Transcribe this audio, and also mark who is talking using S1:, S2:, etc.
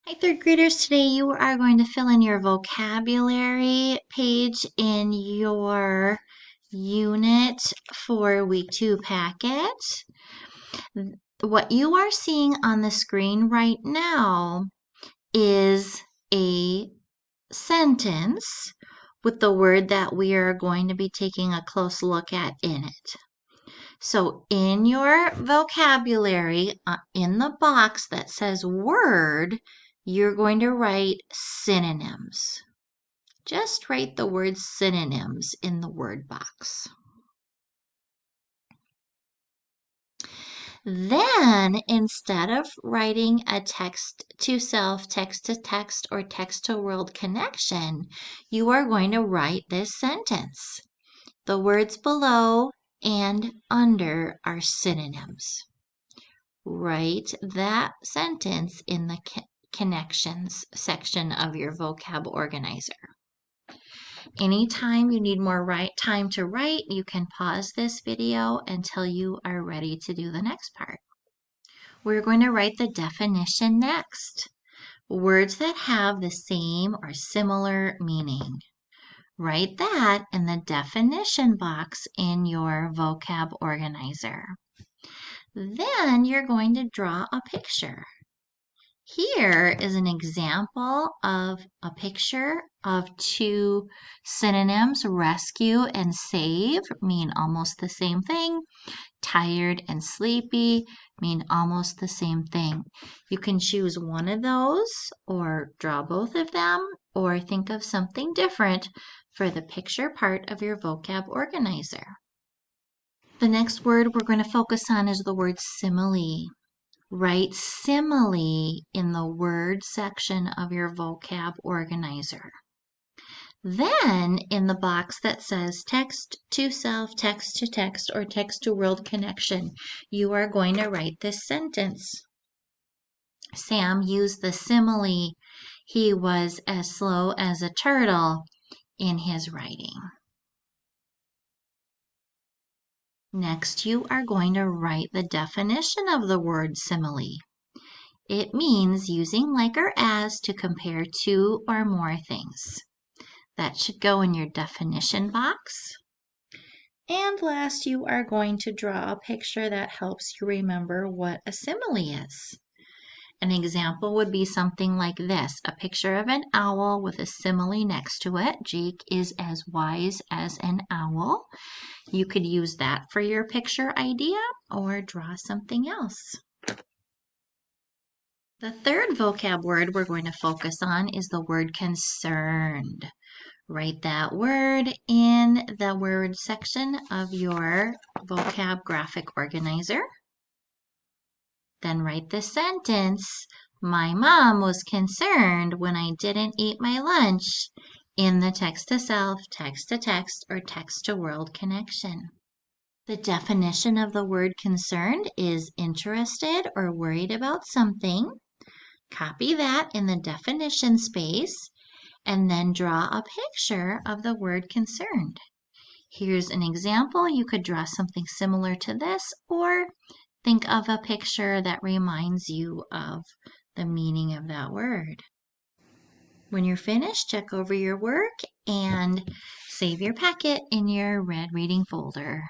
S1: Hi, third graders. Today you are going to fill in your vocabulary page in your unit for week 2 packet. What you are seeing on the screen right now is a sentence with the word that we are going to be taking a close look at in it. So in your vocabulary, in the box that says word, you're going to write synonyms. Just write the word synonyms in the word box. Then, instead of writing a text to self, text to text, or text to world connection, you are going to write this sentence. The words below and under are synonyms. Write that sentence in the connections section of your vocab organizer. Anytime you need more time to write, you can pause this video until you are ready to do the next part. We're going to write the definition next. Words that have the same or similar meaning. Write that in the definition box in your vocab organizer. Then you're going to draw a picture. Here is an example of a picture of two synonyms. Rescue and save mean almost the same thing. Tired and sleepy mean almost the same thing. You can choose one of those or draw both of them or think of something different for the picture part of your vocab organizer. The next word we're going to focus on is the word simile. Write simile in the word section of your vocab organizer. Then, in the box that says text to self, text to text, or text to world connection, you are going to write this sentence. Sam used the simile, he was as slow as a turtle, in his writing. Next, you are going to write the definition of the word simile. It means using like or as to compare two or more things. That should go in your definition box. And last, you are going to draw a picture that helps you remember what a simile is. An example would be something like this, a picture of an owl with a simile next to it. Jake is as wise as an owl. You could use that for your picture idea or draw something else. The third vocab word we're going to focus on is the word concerned. Write that word in the word section of your vocab graphic organizer. Then write the sentence, my mom was concerned when I didn't eat my lunch, in the text to self, text to text, or text to world connection. The definition of the word concerned is interested or worried about something. Copy that in the definition space and then draw a picture of the word concerned. Here's an example. You could draw something similar to this or think of a picture that reminds you of the meaning of that word. When you're finished, check over your work and save your packet in your red reading folder.